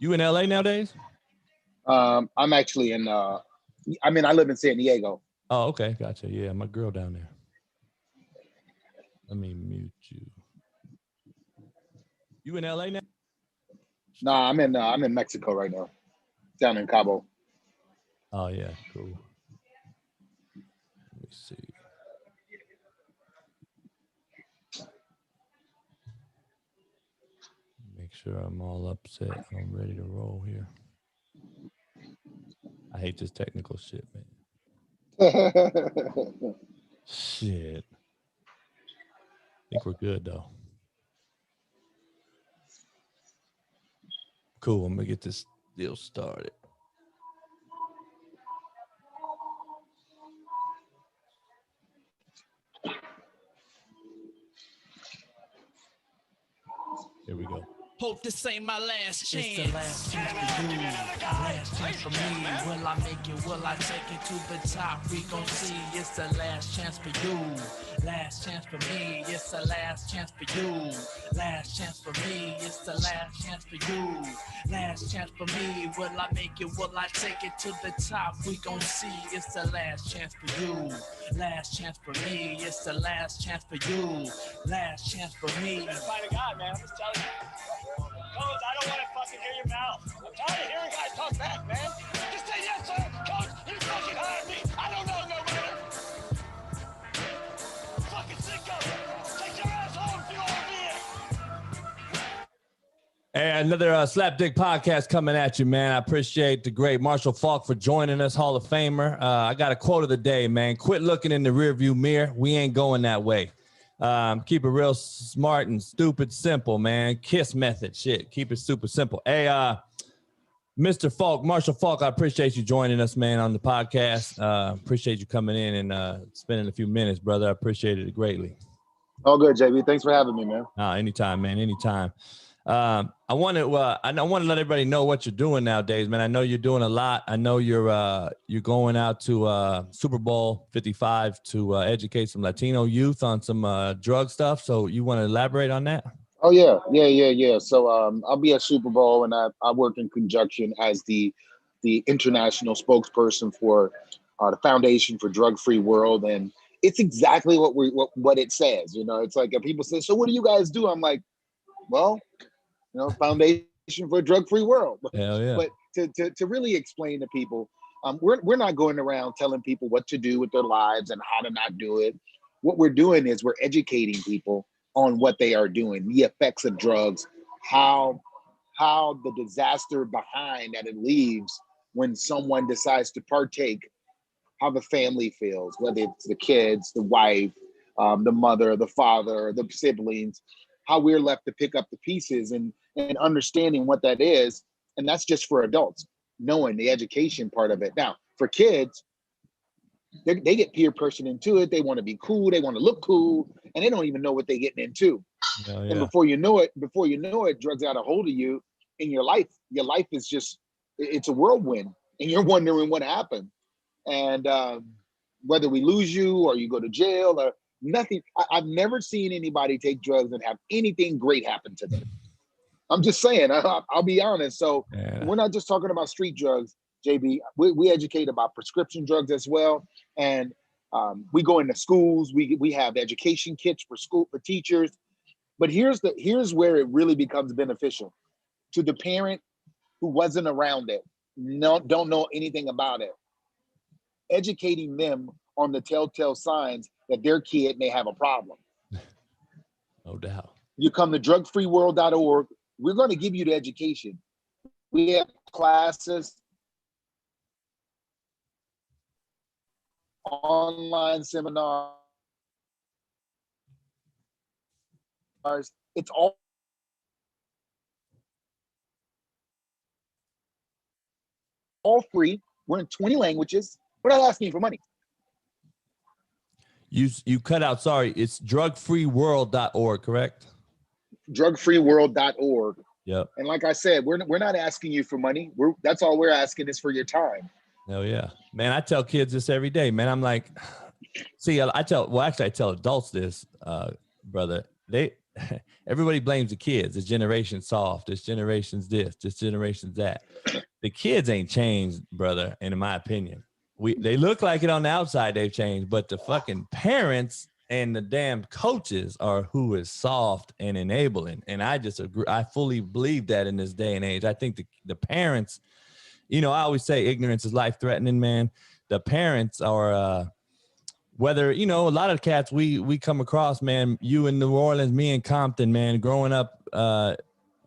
You in LA nowadays? I'm actually in. I live in San Diego. Oh, okay, gotcha. Yeah, my girl down there. Let me mute you. You in LA now? Nah, I'm in Mexico right now, down in Cabo. Oh yeah, cool. Let me see. Make sure I'm all upset. I'm ready to roll here. I hate this technical shit, man. Shit. I think we're good though. Cool. I'm gonna get this deal started. Here we go. Hope this ain't my last chance. It's the last chance for you. Last chance for me. Will I make it? Will I take it to the top? We gon' see. It's the last chance for you. Last chance for me. It's the last chance for you. Last chance for me. It's the last chance for you. Last chance for me. Will I make it? Will I take it to the top? We gon' see. It's the last chance for you. Last chance for me. It's the last chance for you. Last chance for me. Find a guy, man. I'm just telling you. Coach, I don't want to fucking hear your mouth. I'm tired of hearing guys talk back, man. Just say yes, sir. Coach, you fucking hired me. I don't know no better. Fucking sick of it. Take your ass home if you want to be here. Hey, another Slapdick podcast coming at you, man. I appreciate the great Marshall Faulk for joining us, Hall of Famer. I got a quote of the day, man. Quit looking in the rearview mirror. We ain't going that way. Keep it real smart and stupid simple, man. KISS method, shit. Keep it super simple. Hey, Mr. Faulk, Marshall Faulk, I appreciate you joining us, man, on the podcast. Appreciate you coming in and spending a few minutes, brother. I appreciate it greatly. All good, JB. Thanks for having me, man. Anytime, man. Anytime. I want to let everybody know what you're doing nowadays, man. I know you're doing a lot. I know you're going out to Super Bowl 55 to educate some Latino youth on some drug stuff. So you want to elaborate on that? Oh yeah. So I'll be at Super Bowl, and I work in conjunction as the international spokesperson for the Foundation for Drug-Free World, and it's exactly what it says. You know, it's like people say, "So what do you guys do?" I'm like, well, Foundation for a Drug-Free World. Hell yeah. But to really explain to people, we're not going around telling people what to do with their lives and how to not do it. What we're doing is we're educating people on what they are doing, the effects of drugs, how the disaster behind that it leaves when someone decides to partake, how the family feels, whether it's the kids, the wife, the mother, the father, the siblings, how we're left to pick up the pieces and understanding what that is. And that's just for adults, knowing the education part of it. Now, for kids, they get peer pressured into it. They want to be cool. They want to look cool, and they don't even know what they're getting into. Oh, yeah. And before you know it, drugs got a hold of you in your life. Your life is just, it's a whirlwind, and you're wondering what happened. And whether we lose you or you go to jail or nothing, I've never seen anybody take drugs and have anything great happen to them. I'm just saying, I'll be honest. So yeah. We're not just talking about street drugs, JB. We educate about prescription drugs as well. And we go into schools. We have education kits for teachers. But here's where it really becomes beneficial to the parent who wasn't around it, don't know anything about it. Educating them on the telltale signs that their kid may have a problem. No doubt. You come to drugfreeworld.org. We're going to give you the education. We have classes, online seminars. It's all free. We're in 20 languages. We're not asking you for money. You cut out. Sorry, it's drugfreeworld.org, correct? Drugfreeworld.org. Yep. And like I said, we're not asking you for money. That's all we're asking is for your time. Hell yeah, man! I tell kids this every day, man. I'm like, see, I tell adults this, brother. everybody blames the kids. This generation's soft. This generation's this generation's that. The kids ain't changed, brother. And in my opinion, they look like it on the outside. They've changed, but the fucking parents and the damn coaches are who is soft and enabling. And I just agree. I fully believe that in this day and age. I think the parents, I always say ignorance is life threatening, man. The parents are, whether, a lot of cats we come across, man, you in New Orleans, me in Compton, man, growing up,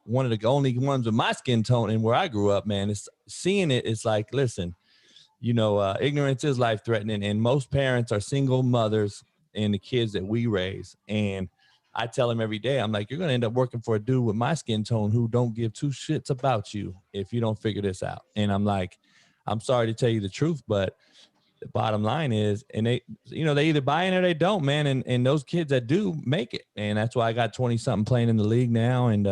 one of the only ones with my skin tone and where I grew up, man, is seeing it. It's like, listen, ignorance is life threatening. And most parents are single mothers and the kids that we raise. And I tell them every day, I'm like, you're going to end up working for a dude with my skin tone who don't give two shits about you if you don't figure this out. And I'm like, I'm sorry to tell you the truth, but the bottom line is, and they either buy in or they don't, man. And those kids that do make it. And that's why I got 20 something playing in the league now. And,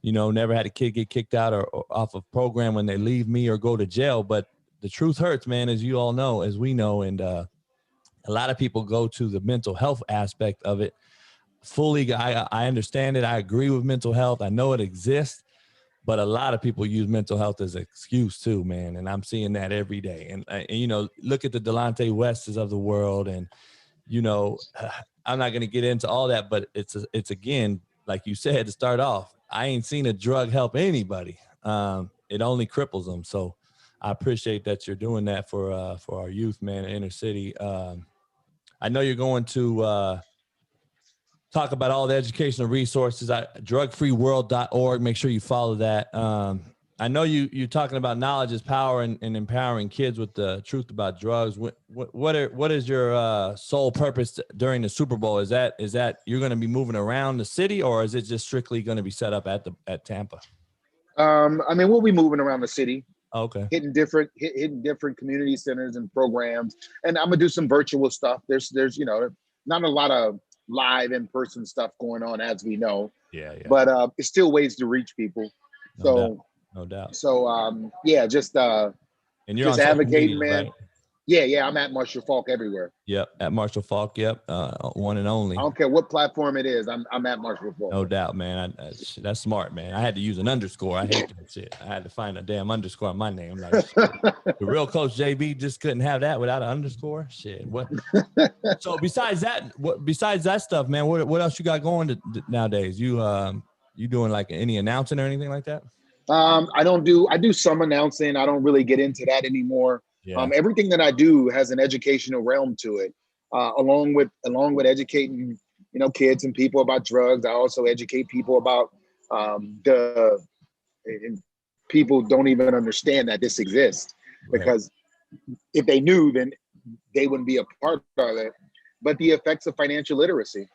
never had a kid get kicked out or off of program when they leave me or go to jail. But the truth hurts, man, as you all know, as we know. And a lot of people go to the mental health aspect of it. Fully, I understand it. I agree with mental health. I know it exists, but a lot of people use mental health as an excuse too, man. And I'm seeing that every day. And look at the Delonte Wests of the world. And, I'm not going to get into all that, but it's again, like you said, to start off, I ain't seen a drug help anybody. It only cripples them. So I appreciate that you're doing that for our youth, man, in inner city. I know you're going to talk about all the educational resources at drugfreeworld.org. Make sure you follow that. I know you're talking about knowledge is power and empowering kids with the truth about drugs. What is your sole purpose during the Super Bowl? Is that you're going to be moving around the city, or is it just strictly going to be set up at Tampa? We'll be moving around the city. Okay. Hitting different community centers and programs, and I'm gonna do some virtual stuff. There's not a lot of live in-person stuff going on, as we know. Yeah. But it's still ways to reach people. No doubt. So and you're just on advocating, media, man. Right? Yeah. I'm at Marshall Faulk everywhere. Yep, at Marshall Faulk. Yep, one and only. I don't care what platform it is. I'm at Marshall Faulk. No doubt, man. That's smart, man. I had to use an underscore. I hate that shit. I had to find a damn underscore on my name. Like, the real Coach JB just couldn't have that without an underscore. Shit. What? So besides that stuff, man, what else you got going nowadays? You doing like any announcing or anything like that? I do some announcing. I don't really get into that anymore. Yeah. Everything that I do has an educational realm to it. Along with educating, kids and people about drugs, I also educate people about and people don't even understand that this exists, because if they knew, then they wouldn't be a part of it. But the effects of financial literacy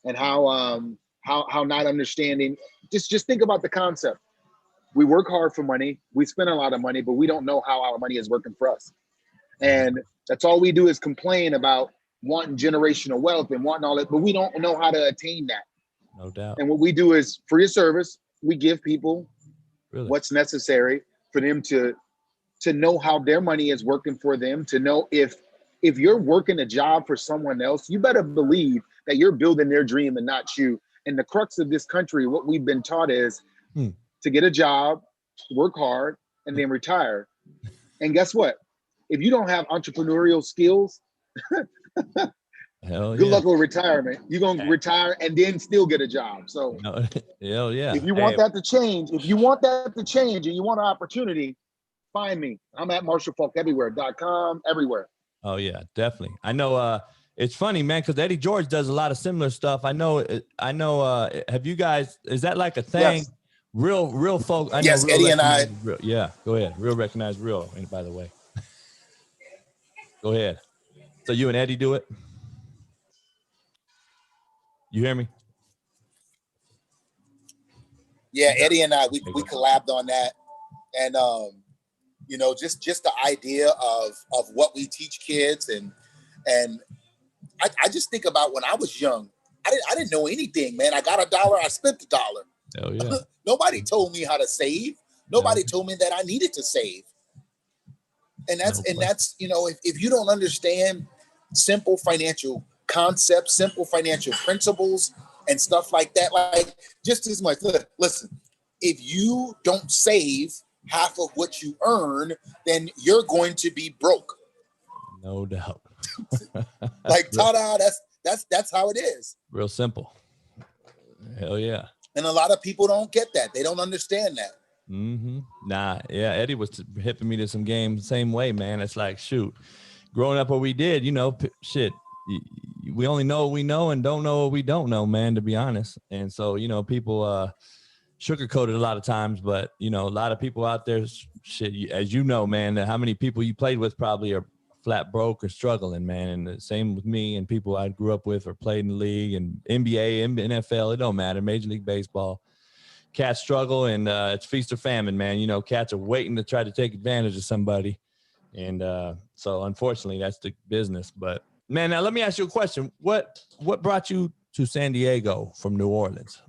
and how not understanding. Just think about the concept. We work hard for money. We spend a lot of money, but we don't know how our money is working for us. And that's all we do is complain about wanting generational wealth and wanting all that, but we don't know how to attain that. No doubt. And what we do is free of service. We give people what's necessary for them to know how their money is working for them, to know if you're working a job for someone else, you better believe that you're building their dream and not you. And the crux of this country, what we've been taught is to get a job, work hard, and then retire. And guess what? If you don't have entrepreneurial skills, good luck with retirement. You're going to retire and then still get a job. So hell yeah. If you want that to change, and you want an opportunity, find me. I'm at marshallfalkeverywhere.com, everywhere. Oh yeah, definitely. I know it's funny, man, because Eddie George does a lot of similar stuff. I know have you guys, is that like a thing? Yes. Real folk. I know yes, real Eddie and I. Real. Yeah, go ahead. Real recognize real, by the way. Go ahead. So you and Eddie do it? You hear me? Yeah, Eddie and I, we collabed on that. And, just the idea of what we teach kids. And I just think about when I was young, I didn't know anything, man. I got $1, I spent $1. Oh, yeah. Nobody told me how to save. Nobody told me that I needed to save. And that's if you don't understand simple financial concepts, simple financial principles, and stuff like that. Like just as much. Listen, if you don't save half of what you earn, then you're going to be broke. No doubt. Like ta-da, that's how it is. Real simple. Hell yeah. And a lot of people don't get that. They don't understand that. Mm-hmm. Nah, yeah. Eddie was hipping me to some games same way, man. It's like, shoot, growing up what we did, you know, shit. We only know what we know and don't know what we don't know, man, to be honest. And so, you know, people sugarcoat it a lot of times, but, you know, a lot of people out there, shit, as you know, man, how many people you played with probably are flat broke or struggling, man. And the same with me and people I grew up with or played in the league and NBA, NFL, it don't matter, Major League Baseball. Cats struggle, and it's feast or famine, man. You know, cats are waiting to try to take advantage of somebody. And so, unfortunately, that's the business. But, man, now let me ask you a question. What brought you to San Diego from New Orleans?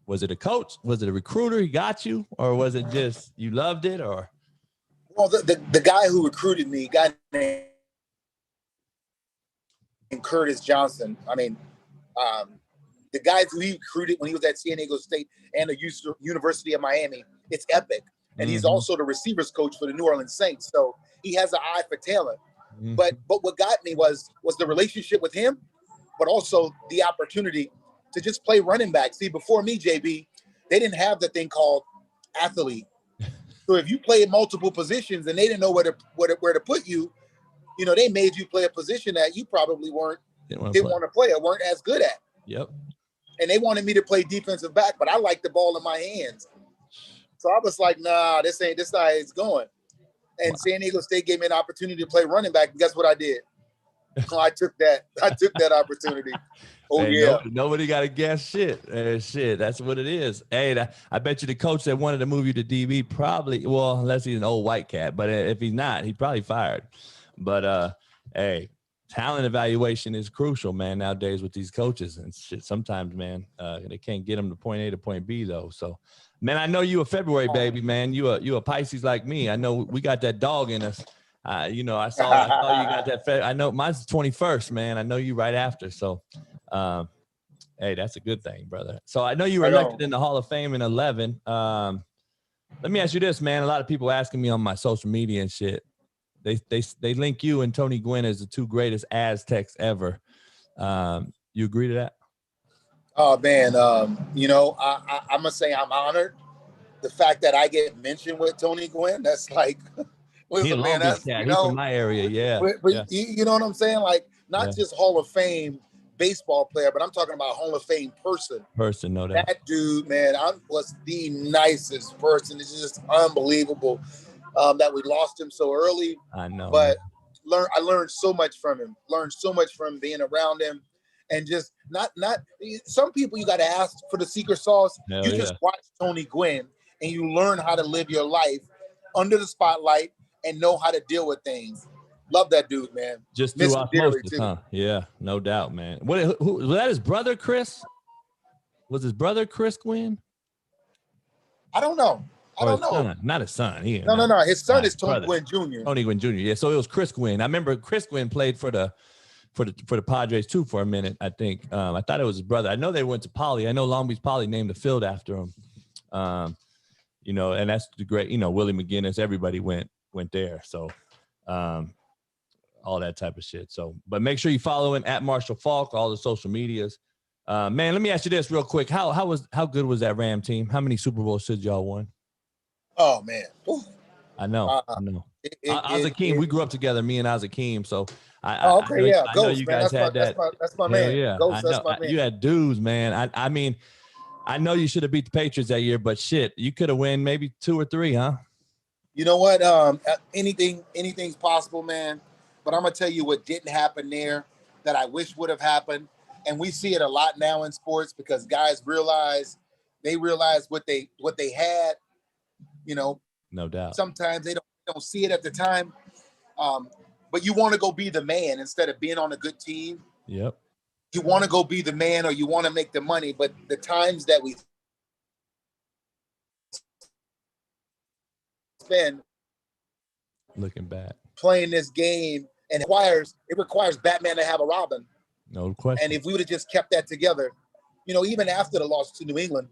Was it a coach? Was it a recruiter? He got you? Or was it just you loved it? Or well, the guy who recruited me, a guy named Curtis Johnson. I mean, the guys who he recruited when he was at San Diego State and the University of Miami, it's epic. And he's also the receivers coach for the New Orleans Saints. So he has an eye for talent. But what got me was the relationship with him, but also the opportunity to just play running back. See, before me, JB, they didn't have the thing called athlete. So if you played multiple positions and they didn't know where to put you, you know, they made you play a position that you probably didn't want to play or weren't as good at. Yep. And they wanted me to play defensive back, but I like the ball in my hands. So I was like, nah, this not how it's going. And San Diego State gave me an opportunity to play running back. And guess what I did? I took that opportunity. Oh, hey, yeah. Nobody got to guess shit. Shit, that's what it is. Hey, I bet you the coach that wanted to move you to DB probably, well, unless he's an old white cat, but if he's not, he probably fired. But, hey, talent evaluation is crucial, man, nowadays with these coaches and shit. Sometimes, man, they can't get them to point A to point B, though. So, man, I know you a February baby, man. You a Pisces like me. I know we got that dog in us. You know, I saw you got that. I know mine's the 21st, man. I know you right after. So, hey, that's a good thing, brother. So I know you were elected in the Hall of Fame in 11. Let me ask you this, man. A lot of people asking me on my social media and shit. They link you and Tony Gwynn as the two greatest Aztecs ever. You agree to that? Oh man, you know, I'm gonna say I'm honored. The fact that I get mentioned with Tony Gwynn, that's like, listen, man, that's, you know, he's from my area, yeah. But yeah. You know what I'm saying? Like, not just Hall of Fame baseball player, but I'm talking about Hall of Fame person. No doubt. That dude, man, was the nicest person. It's just unbelievable that we lost him so early. I know, but I learned so much from him. Learned so much from being around him. And just not some people you got to ask for the secret sauce. Hell you just watch Tony Gwynn and you learn how to live your life under the spotlight and know how to deal with things. Love that dude, man. Just through osmosis, huh? Yeah, no doubt, man. Who was that? His brother, Chris? Was his brother Chris Gwynn? I don't know. I don't know. Son. Not his son. No. His son is Tony Gwynn Jr. Tony Gwynn Jr. Yeah, so it was Chris Gwynn. I remember Chris Gwynn played for the Padres too for a minute, I think. I thought it was his brother. I know they went to Poly. I know Long Beach Poly named the field after him. You know, and that's the great, you know, Willie McGinnis, everybody went there. So all that type of shit. So, but make sure you follow him at Marshall Faulk, all the social medias. Man, let me ask you this real quick. How good was that Ram team? How many Super Bowls should y'all won? Oh man. Ooh. I know. Akeem, we grew up together, me and Akeem. So I know you guys had that. That's my man. Yeah, Ghost, that's my man. You had dudes, man. I mean, I know you should have beat the Patriots that year, but shit, you could have won maybe 2 or 3, huh? You know what? Anything's possible, man. But I'm gonna tell you what didn't happen there that I wish would have happened, and we see it a lot now in sports because guys realize what they had. You know, no doubt. Sometimes they don't see it at the time, but you want to go be the man instead of being on a good team. Yep. You want to go be the man, or you want to make the money. But the times that we spend looking back playing this game, and it requires Batman to have a Robin. No question. And if we would have just kept that together, you know, even after the loss to New England,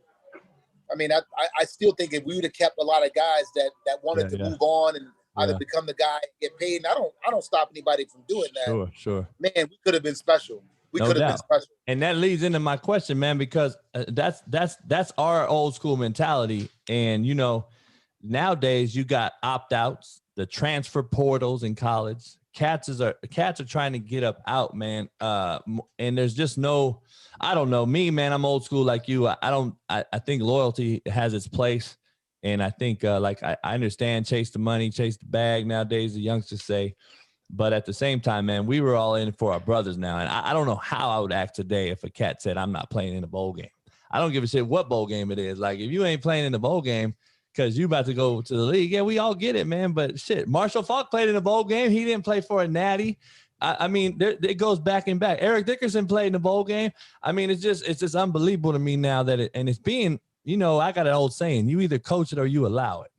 I mean, I still think if we would have kept a lot of guys that wanted to move on and either become the guy, get paid, and I don't stop anybody from doing that. Sure. Man, we could have been special. We could have been special. And that leads into my question, man, because that's our old school mentality. And, you know, nowadays you got opt-outs, the transfer portals in college. Cats are trying to get out, man. And there's just no, I don't know. Me, man, I'm old school like you. I think loyalty has its place. And I think I understand chase the money, chase the bag nowadays, the youngsters say. But at the same time, man, we were all in for our brothers now. And I don't know how I would act today if a cat said, I'm not playing in a bowl game. I don't give a shit what bowl game it is. Like, if you ain't playing in the bowl game because you about to go to the league, yeah, we all get it, man. But shit, Marshall Faulk played in a bowl game. He didn't play for a natty. I mean, it goes back and back. Eric Dickerson played in the bowl game. I mean, it's just unbelievable to me now that it's being, you know, I got an old saying, you either coach it or you allow it.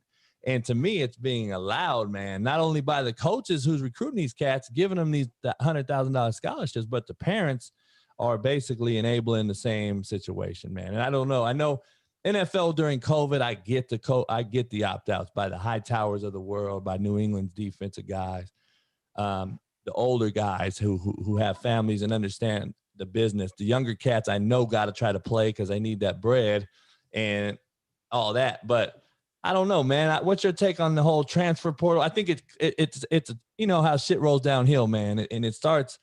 And to me, it's being allowed, man, not only by the coaches who's recruiting these cats, giving them these $100,000 scholarships, but the parents are basically enabling the same situation, man. And I don't know. I know NFL during COVID, I get the opt-outs by the high towers of the world, by New England's defensive guys, the older guys who have families and understand the business. The younger cats I know got to try to play because they need that bread and all that, but I don't know, man. What's your take on the whole transfer portal? I think it's you know how shit rolls downhill, man, and it starts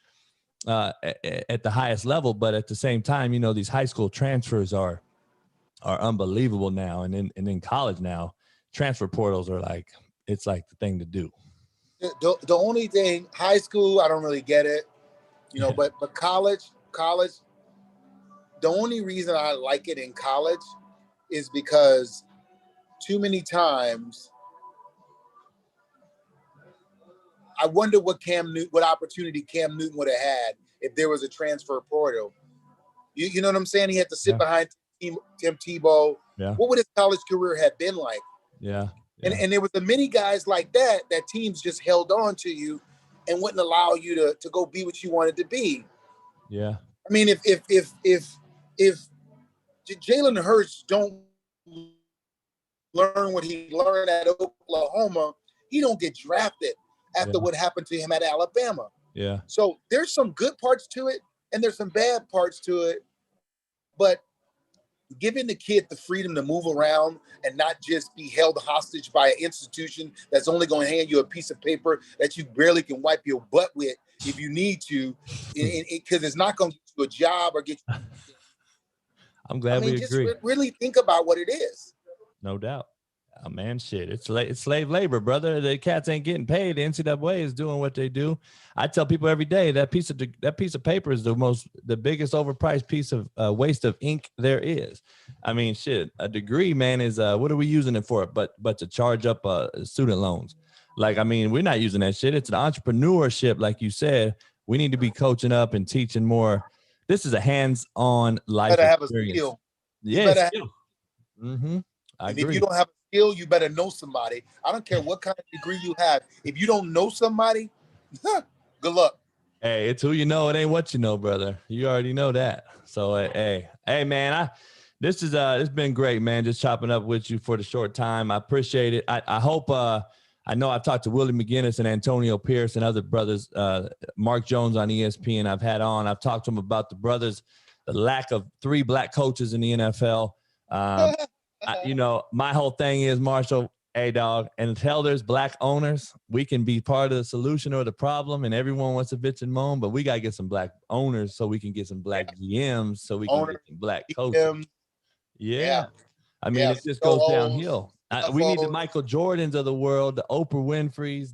at the highest level, but at the same time, you know, these high school transfers are unbelievable now, and in college now, transfer portals are like it's like the thing to do. The only thing, high school, I don't really get it, you know, but college, the only reason I like it in college is because too many times, I wonder what opportunity Cam Newton would have had if there was a transfer portal. You know what I'm saying? He had to sit behind Tim Tebow. Yeah. What would his college career have been like? Yeah. And there was many guys like that teams just held on to you and wouldn't allow you to go be what you wanted to be. Yeah. I mean, if Jalen Hurts don't learn what he learned at Oklahoma, he don't get drafted after what happened to him at Alabama. Yeah. So there's some good parts to it and there's some bad parts to it, but giving the kid the freedom to move around and not just be held hostage by an institution that's only going to hand you a piece of paper that you barely can wipe your butt with if you need to, because it's not going to get you a job or get you. I'm glad we agree. Just really think about what it is. No doubt. Oh, man, shit. It's slave labor, brother. The cats ain't getting paid. The NCAA is doing what they do. I tell people every day that piece of paper is the biggest overpriced piece of waste of ink there is. I mean, shit. A degree, man, is what are we using it for? But to charge up student loans. Like, I mean, we're not using that shit. It's an entrepreneurship, like you said. We need to be coaching up and teaching more. This is a hands-on life experience. Have a skill. Yeah. Mm-hmm. And if you don't have a skill, you better know somebody. I don't care what kind of degree you have. If you don't know somebody, good luck. Hey, it's who you know. It ain't what you know, brother. You already know that. So, hey, man, it's been great, man. Just chopping up with you for the short time. I appreciate it. I hope, I know I've talked to Willie McGinnis and Antonio Pierce and other brothers, Mark Jones on ESPN I've talked to him about the brothers, the lack of 3 black coaches in the NFL. You know, my whole thing is, Marshall, hey, dog, until there's black owners, we can be part of the solution or the problem, and everyone wants to bitch and moan, but we got to get some black owners so we can get some black GMs so we can get some black coaches. Yeah. I mean, it just goes downhill. We need the Michael Jordans of the world, the Oprah Winfrey's,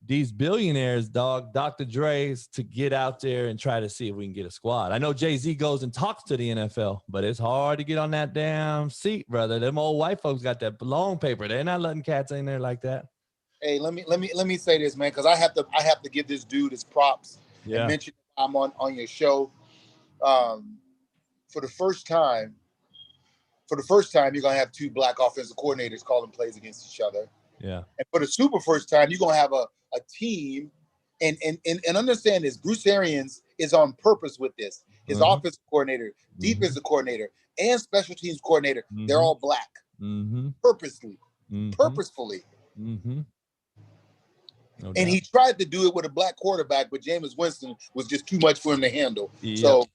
these billionaires, dog, Dr. Dre's, to get out there and try to see if we can get a squad. I know Jay-Z goes and talks to the NFL, but it's hard to get on that damn seat, brother. Them old white folks got that long paper. They're not letting cats in there like that. Hey, let me say this, man, because I have to give this dude his props and mention I'm on your show. For the first time, you're gonna have 2 black offensive coordinators calling plays against each other. Yeah. And for the super first time, you're gonna have a team, and understand this. Bruce Arians is on purpose with this. his offensive coordinator, defensive coordinator, and special teams coordinator. They're all black. Purposefully. No And doubt. he tried to do it with a black quarterback, but Jameis Winston was just too much for him to handle. Yep. So,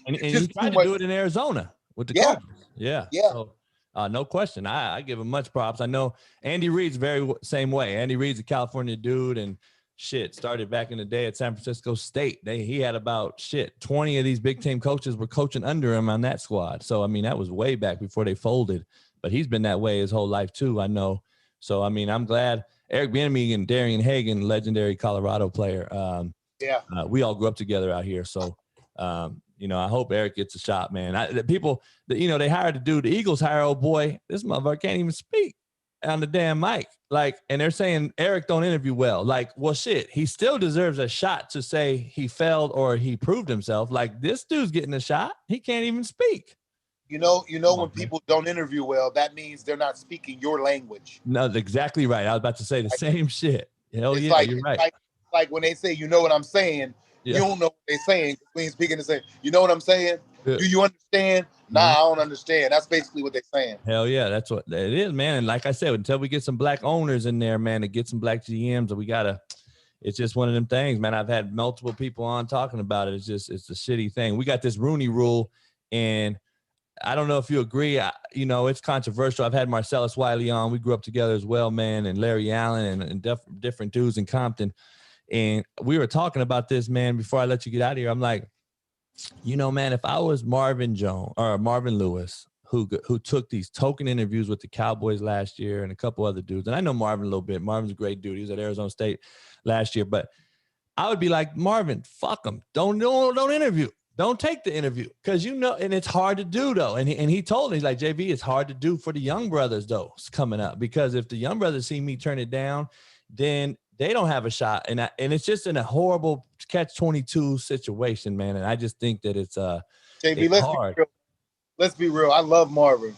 and he tried to do it in Arizona with the Cobras. Yeah. So, no question. I give him much props. I know Andy Reid's very same way. Andy Reid's a California dude and started back in the day at San Francisco State. He had about 20 of these big team coaches were coaching under him on that squad. So, I mean, that was way back before they folded, but he's been that way his whole life too, I know. So, I mean, I'm glad Eric Bieniemy and Darian Hagan, legendary Colorado player. We all grew up together out here. So, I hope Eric gets a shot, man. They hired a dude, the Eagles hire old boy. This motherfucker can't even speak on the damn mic. And they're saying Eric don't interview well. He still deserves a shot to say he failed or he proved himself. This dude's getting a shot. He can't even speak. When people don't interview well, that means they're not speaking your language. No, that's exactly right. I was about to say the same shit. Hell yeah, you're right. Like when they say, you know what I'm saying, you don't know what they're saying. We ain't speaking to say, you know what I'm saying? Yeah. Do you understand? Nah, I don't understand. That's basically what they're saying. Hell yeah, that's what it is, man. And like I said, until we get some black owners in there, man, to get some black GMs, it's just one of them things, man. I've had multiple people on talking about it. It's a shitty thing. We got this Rooney Rule, and I don't know if you agree. It's controversial. I've had Marcellus Wiley on. We grew up together as well, man, and Larry Allen and different dudes in Compton. And we were talking about this, man, before I let you get out of here. I'm like, man, if I was Marvin Lewis, who took these token interviews with the Cowboys last year and a couple other dudes, and I know Marvin a little bit. Marvin's a great dude. He was at Arizona State last year. But I would be like, Marvin, fuck him. Don't interview. Don't take the interview because and it's hard to do though. And he told me, he's like, JV, it's hard to do for the young brothers though, it's coming up, because if the young brothers see me turn it down, then they don't have a shot. And it's just in a horrible catch-22 situation, man. And I just think that it's JV, let's be real. I love Marvin,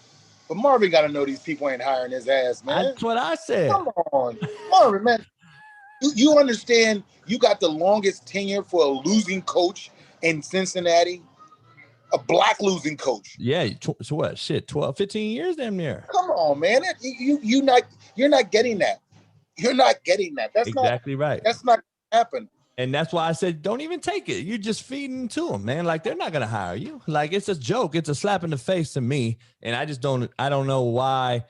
but Marvin got to know these people ain't hiring his ass, man. That's what I said. Come on, Marvin, man. You understand? You got the longest tenure for a losing coach in Cincinnati, a black losing coach. Yeah. So what? 12, 15 years damn near. Come on, man. You're not getting that. You're not getting that. That's exactly right. That's not gonna happen. And that's why I said, don't even take it. You're just feeding to them, man. They're not going to hire you. It's a joke. It's a slap in the face to me. And I don't know why.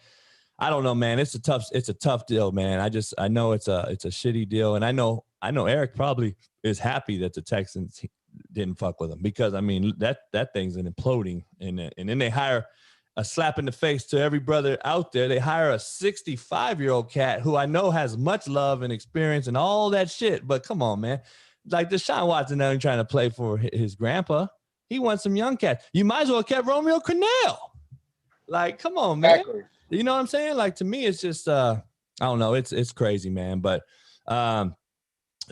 I don't know, man. It's a tough deal, man. I know it's a shitty deal. And I know Eric probably is happy that the Texans didn't fuck with him, because that thing's an imploding. And then they hire a slap in the face to every brother out there. They hire a 65-year-old cat who I know has much love and experience and all that shit. But come on, man. Deshaun Watson now trying to play for his grandpa. He wants some young cats. You might as well have kept Romeo Crennel. Come on, man. Exactly. You know what I'm saying? To me, it's just, I don't know. It's crazy, man. But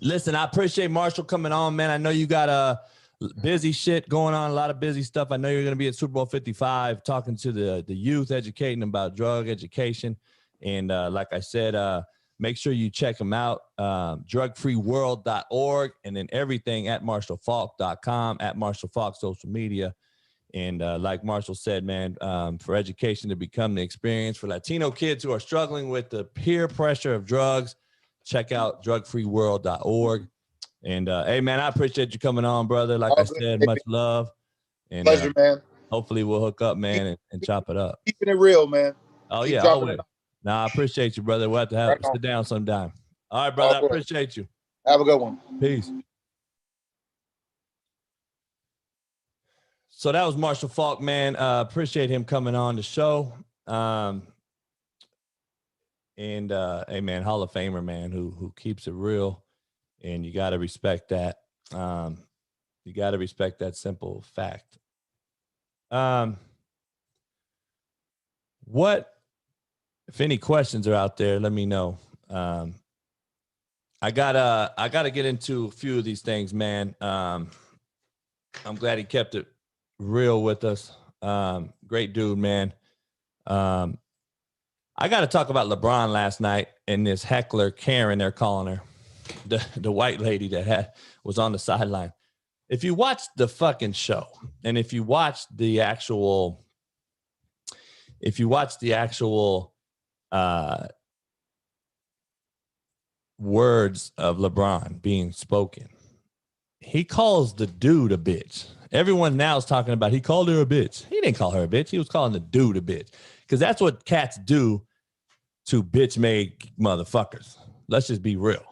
listen, I appreciate Marshall coming on, man. I know you got busy shit going on, a lot of busy stuff. I know you're going to be at Super Bowl 55 talking to the youth, educating them about drug education. And like I said, make sure you check them out, drugfreeworld.org, and then everything at marshallfaulk.com, at Marshall Faulk social media. And like Marshall said, man, for education to become the experience for Latino kids who are struggling with the peer pressure of drugs, check out drugfreeworld.org. And hey, man, I appreciate you coming on, brother. Like I said, much love. And pleasure, man. Hopefully we'll hook up, man, and chop it up. Keeping it real, man. Oh, yeah, always. Nah, I appreciate you, brother. We'll have to sit down sometime. All right, brother. I appreciate you. Have a good one. Peace. So that was Marshall Faulk, man. Appreciate him coming on the show. And hey, man, Hall of Famer, man, who keeps it real. And you got to respect that. You got to respect that simple fact. If any questions are out there, let me know. I gotta get into a few of these things, man. I'm glad he kept it real with us. Great dude, man. I got to talk about LeBron last night and this heckler Karen, they're calling her, the white lady that was on the sideline. if you watch the fucking show, and if you watch the actual words of LeBron being spoken, he calls the dude a bitch. Everyone now is talking about he called her a bitch. He didn't call her a bitch. He was calling the dude a bitch, because that's what cats do to bitch-made motherfuckers. Let's just be real.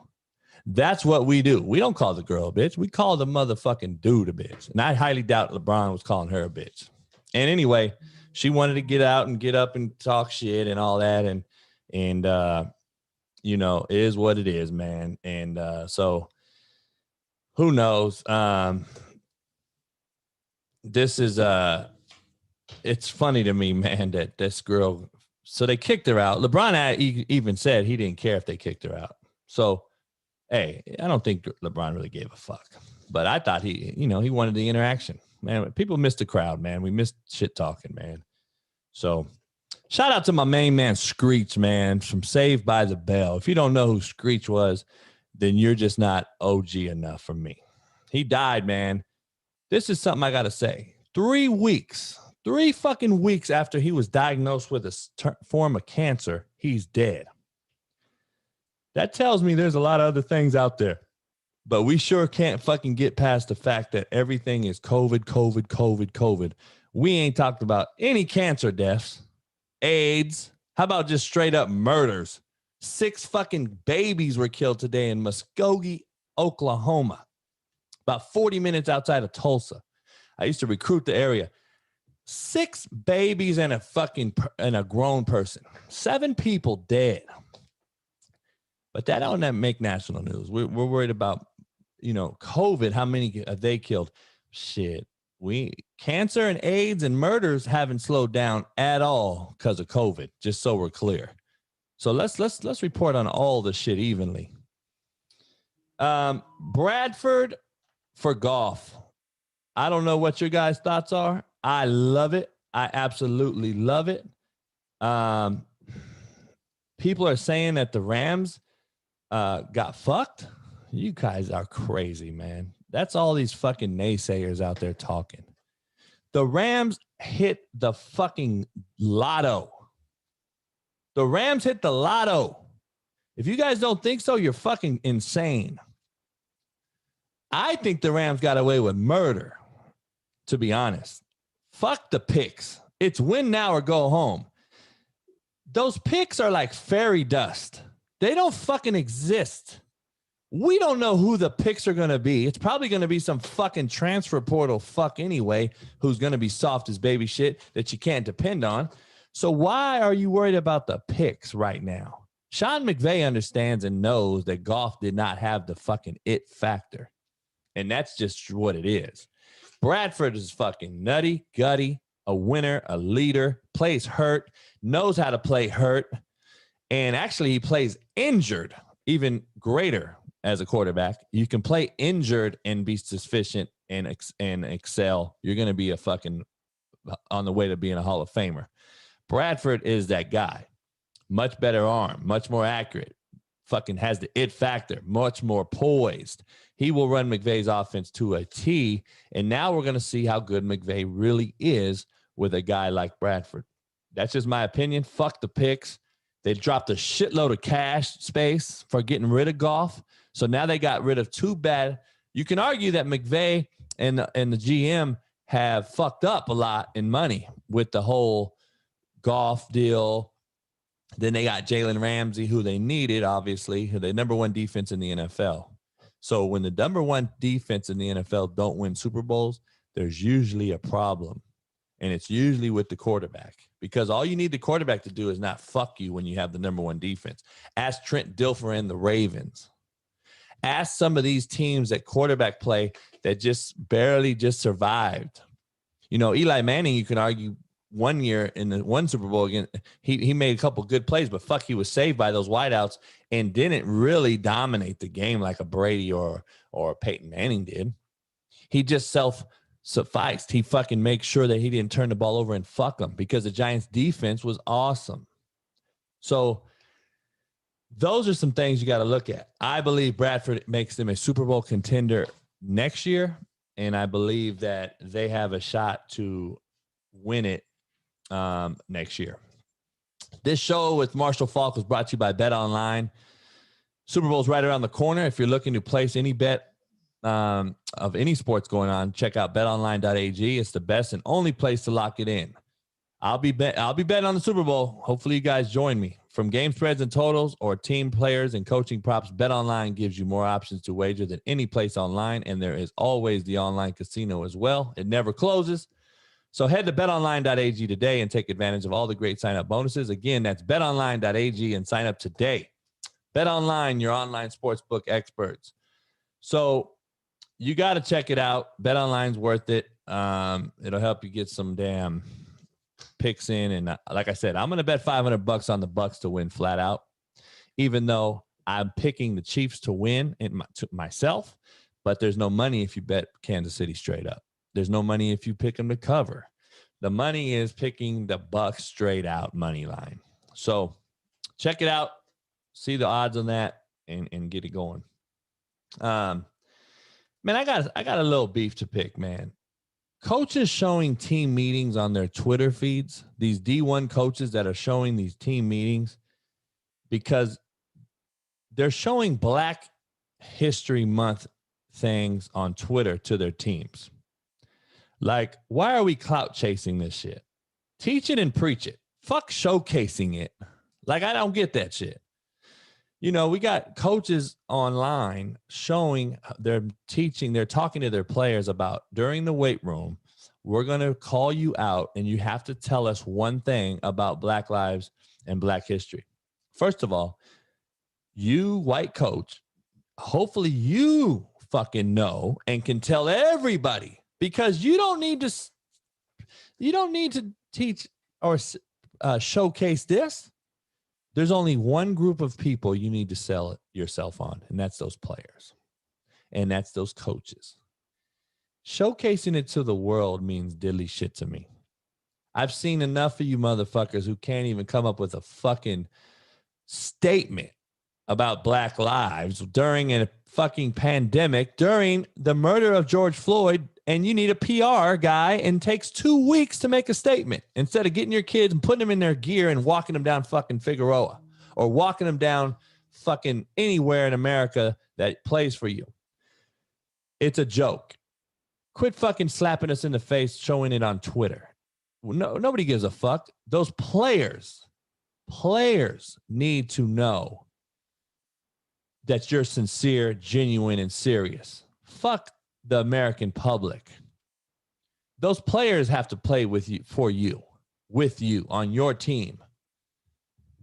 That's what we do. We don't call the girl a bitch. We call the motherfucking dude a bitch. And I highly doubt LeBron was calling her a bitch. And anyway, she wanted to get out and get up and talk shit and all that. And you know, it is what it is, man. And so who knows? This is it's funny to me, man, that this girl, so they kicked her out. LeBron even said he didn't care if they kicked her out. So hey, I don't think LeBron really gave a fuck, but I thought he wanted the interaction, man. People missed the crowd, man. We missed shit talking, man. So shout out to my main man, Screech, man, from Saved by the Bell. If you don't know who Screech was, then you're just not OG enough for me. He died, man. This is something I got to say. 3 fucking weeks after he was diagnosed with a form of cancer, he's dead. That tells me there's a lot of other things out there, but we sure can't fucking get past the fact that everything is COVID. We ain't talked about any cancer deaths, AIDS. How about just straight up murders? 6 fucking babies were killed today in Muskogee, Oklahoma, about 40 minutes outside of Tulsa. I used to recruit the area. 6 babies and a grown person. 7 people dead. But that don't make national news. We're worried about, COVID. How many have they killed? Shit. Cancer and AIDS and murders haven't slowed down at all because of COVID, just so we're clear. So let's report on all the shit evenly. Bradford for golf. I don't know what your guys' thoughts are. I love it. I absolutely love it. People are saying that the Rams got fucked. You guys are crazy, man. That's all these fucking naysayers out there talking. The Rams hit the fucking lotto. The Rams hit the lotto. If you guys don't think so, you're fucking insane. I think the Rams got away with murder, to be honest. Fuck the picks. It's win now or go home. Those picks are like fairy dust. They don't fucking exist. We don't know who the picks are going to be. It's probably going to be some fucking transfer portal fuck anyway, who's going to be soft as baby shit that you can't depend on. So why are you worried about the picks right now? Sean McVay understands and knows that Goff did not have the fucking it factor. And that's just what it is. Bradford is fucking nutty, gutty, a winner, a leader, plays hurt, knows how to play hurt. And actually he plays injured, even greater as a quarterback. You can play injured and be sufficient and excel. You're going to be a fucking on the way to being a Hall of Famer. Bradford is that guy. Much better arm, much more accurate. Fucking has the it factor, much more poised. He will run McVay's offense to a T. And now we're going to see how good McVay really is with a guy like Bradford. That's just my opinion. Fuck the picks. They dropped a shitload of cash space for getting rid of Goff. So now they got rid of 2 bad. You can argue that McVay and the GM have fucked up a lot in money with the whole Goff deal. Then they got Jalen Ramsey, who they needed, obviously, the number 1 defense in the NFL. So when the number 1 defense in the NFL don't win Super Bowls, there's usually a problem. And it's usually with the quarterback, because all you need the quarterback to do is not fuck you when you have the number 1 defense. Ask Trent Dilfer and the Ravens. Ask some of these teams that quarterback play that just barely just survived. Eli Manning, you can argue 1 year in the 1 Super Bowl again, he made a couple good plays, but fuck, he was saved by those wideouts and didn't really dominate the game like a Brady or Peyton Manning did. He just self-sufficed. He fucking makes sure that he didn't turn the ball over and fuck them, because the Giants defense was awesome. So those are some things you got to look at. I believe Bradford makes them a Super Bowl contender next year. and I believe that they have a shot to win it next year. This show with Marshall Faulk was brought to you by Bet Online. Super Bowl's right around the corner. If you're looking to place any bet of any sports going on, check out betonline.ag. It's the best and only place to lock it in. I'll be betting on the Super Bowl. Hopefully you guys join me. From game spreads and totals or team players and coaching props, BetOnline gives you more options to wager than any place online, and there is always the online casino as well. It never closes. So head to betonline.ag today and take advantage of all the great sign-up bonuses. Again, that's betonline.ag and sign up today. BetOnline, your online sportsbook experts. So you got to check it out. BetOnline's worth it. It'll help you get some damn picks in. And like I said, I'm going to bet $500 on the Bucks to win flat out, even though I'm picking the Chiefs to win myself. But there's no money if you bet Kansas City straight up. There's no money if you pick them to cover. The money is picking the Bucks straight out money line. So check it out. See the odds on that and get it going. Man, I got a little beef to pick, man. Coaches showing team meetings on their Twitter feeds, these D1 coaches that are showing these team meetings because they're showing Black History Month things on Twitter to their teams. Like, why are we clout chasing this shit? Teach it and preach it. Fuck showcasing it. Like, I don't get that shit. You know, we got coaches online showing they're talking to their players about during the weight room, we're going to call you out and you have to tell us one thing about Black lives and Black history. First of all, you white coach, hopefully you fucking know and can tell everybody, because you don't need to teach or showcase this. There's only one group of people you need to sell it yourself on, and that's those players. And that's those coaches. Showcasing it to the world means diddly shit to me. I've seen enough of you motherfuckers who can't even come up with a fucking statement about Black lives during a fucking pandemic, during the murder of George Floyd, and you need a PR guy and takes 2 weeks to make a statement instead of getting your kids and putting them in their gear and walking them down fucking Figueroa or walking them down fucking anywhere in America that plays for you. It's a joke. Quit fucking slapping us in the face, showing it on Twitter. No, nobody gives a fuck. Those players need to know that you're sincere, genuine, and serious. Fuck the American public. Those players have to play with you, for you, with you, on your team.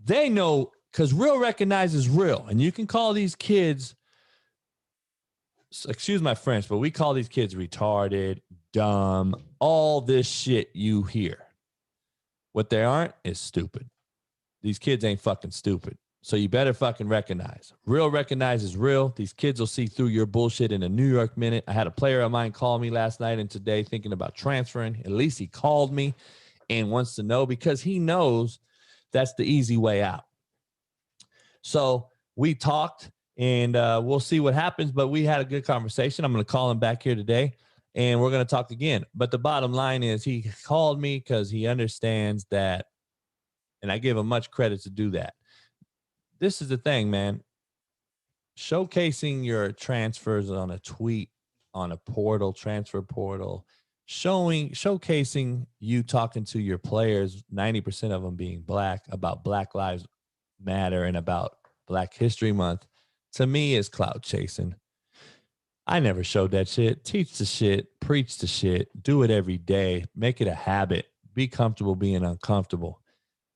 They know, because real recognizes real. And you can call these kids, excuse my French, but we call these kids retarded, dumb, all this shit you hear. What they aren't is stupid. These kids ain't fucking stupid. So you better fucking recognize. Real recognizes real. These kids will see through your bullshit in a New York minute. I had a player of mine call me last night and today thinking about transferring. At least he called me and wants to know because he knows that's the easy way out. So we talked and we'll see what happens, but we had a good conversation. I'm going to call him back here today and we're going to talk again. But the bottom line is he called me because he understands that, and I give him much credit to do that. This is the thing, man. Showcasing your transfers on a tweet, on a portal, transfer portal, showcasing you talking to your players, 90% of them being Black, about Black Lives Matter and about Black History Month, to me is clout chasing. I never showed that shit. Teach the shit, preach the shit, do it every day, make it a habit, be comfortable being uncomfortable.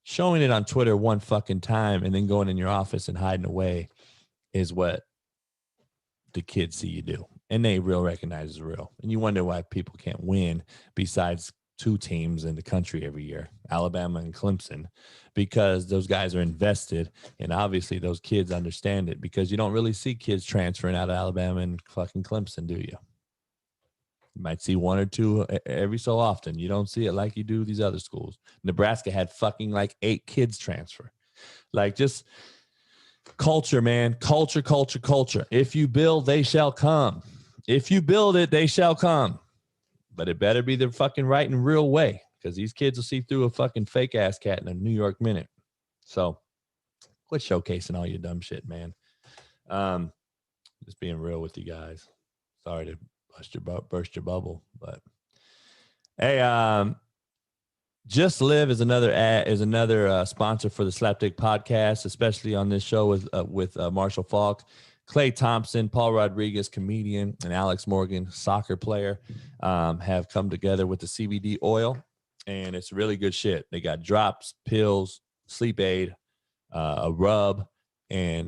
Showing it on Twitter one fucking time and then going in your office and hiding away is what the kids see you do. And they real recognize is real. And you wonder why people can't win besides two teams in the country every year, Alabama and Clemson, because those guys are invested. And obviously those kids understand it, because you don't really see kids transferring out of Alabama and fucking Clemson, do you? You might see one or two every so often. You don't see it like you do these other schools. Nebraska had fucking like 8 kids transfer. Like, just culture, man. Culture. If you build, they shall come. if you build it, they shall come. But it better be the fucking right and real way, because these kids will see through a fucking fake ass cat in a New York minute. So quit showcasing all your dumb shit, man. Just being real with you guys. Sorry to burst your bubble, but hey, Just Live is another sponsor for the Slapdick podcast, especially on this show with Marshall Faulk, Klay Thompson, Paul Rodriguez, comedian, and Alex Morgan, soccer player, have come together with the CBD oil, and it's really good shit. They got drops, pills, sleep aid, a rub, and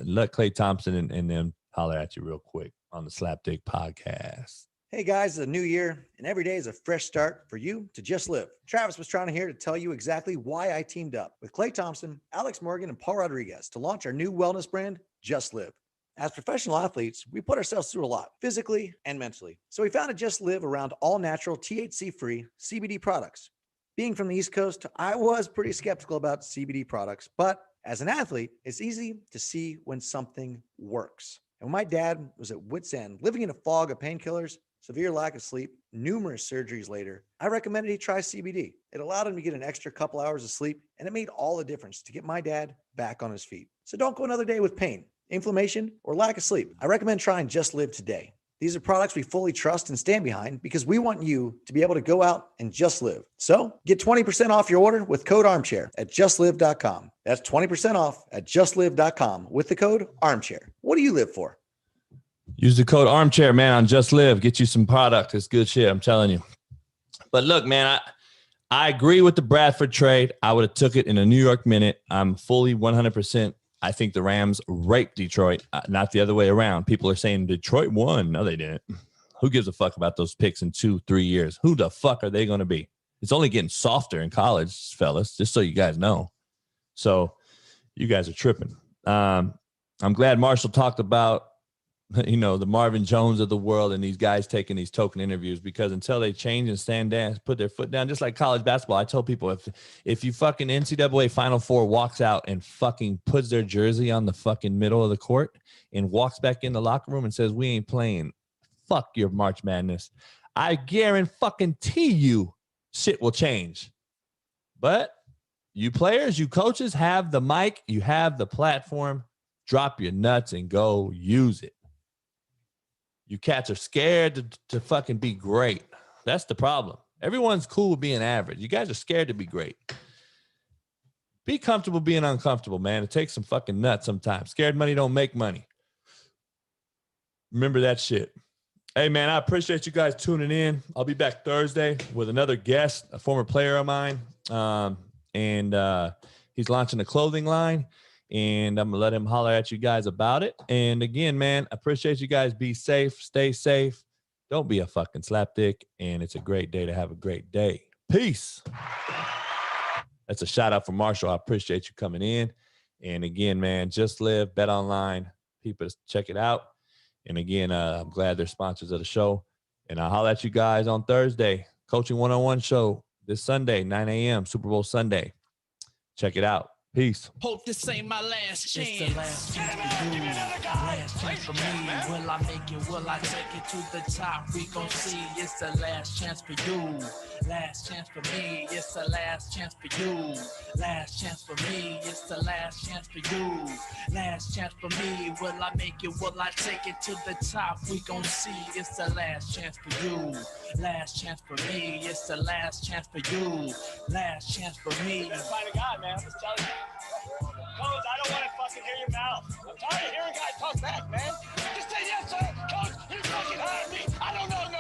let Klay Thompson and them holler at you real quick on the Slapdick podcast. Hey guys, it's a new year, and every day is a fresh start for you to just live. Travis was trying here to tell you exactly why I teamed up with Klay Thompson, Alex Morgan, and Paul Rodriguez to launch our new wellness brand, Just Live. As professional athletes, we put ourselves through a lot, physically and mentally. So we founded Just Live around all natural, THC-free CBD products. Being from the East Coast, I was pretty skeptical about CBD products, but as an athlete, it's easy to see when something works. And when my dad was at wit's end, living in a fog of painkillers, severe lack of sleep, numerous surgeries later, I recommended he try CBD. It allowed him to get an extra couple hours of sleep, and it made all the difference to get my dad back on his feet. So don't go another day with pain, inflammation, or lack of sleep. I recommend trying Just Live today. These are products we fully trust and stand behind because we want you to be able to go out and just live. So get 20% off your order with code armchair at justlive.com. That's 20% off at justlive.com with the code armchair. What do you live for? Use the code armchair, man, on Just Live. Get you some product. It's good shit, I'm telling you. But look, man, I agree with the Bradford trade. I would have took it in a New York minute. I'm fully 100%. I think the Rams raped Detroit, not the other way around. People are saying Detroit won. No, they didn't. Who gives a fuck about those picks in 2-3 years? Who the fuck are they going to be? It's only getting softer in college, fellas, just so you guys know. So you guys are tripping. I'm glad Marshall talked about, you know, the Marvin Jones of the world and these guys taking these token interviews, because until they change and stand down, put their foot down, just like college basketball. I tell people, if you fucking NCAA Final Four walks out and fucking puts their jersey on the fucking middle of the court and walks back in the locker room and says, we ain't playing, fuck your March Madness, I guarantee you shit will change. But you players, you coaches have the mic, you have the platform, drop your nuts and go use it. You cats are scared to fucking be great. That's the problem. Everyone's cool with being average. You guys are scared to be great. Be comfortable being uncomfortable, man. It takes some fucking nuts sometimes. Scared money don't make money. Remember that shit. Hey, man, I appreciate you guys tuning in. I'll be back Thursday with another guest, a former player of mine. And he's launching a clothing line. And I'm going to let him holler at you guys about it. And again, man, I appreciate you guys. Be safe. Stay safe. Don't be a fucking slapdick. And it's a great day to have a great day. Peace. That's a shout out for Marshall. I appreciate you coming in. And again, man, Just Live, Bet Online. People, check it out. And again, I'm glad they're sponsors of the show. And I'll holler at you guys on Thursday. Coaching 101 show this Sunday, 9 a.m., Super Bowl Sunday. Check it out. Peace. Hope this ain't my last chance. It's the last chance for you. Last chance for me. Will I make it? Will I take it to the top? We gon' see. It's the last chance for you. Last chance for me. It's the last chance for you. Last chance for me. It's the last chance for you. Last chance for me. Will I make it? Will I take it to the top? We gon' see. It's the last chance for you. Last chance for me. It's the last chance for you. Last chance for me. That's by the God, man. I'm just telling you. Coach, I don't want to fucking hear your mouth. I'm tired of hearing guys talk back, man. Just say yes, sir. Coach, you fucking hired me. I don't know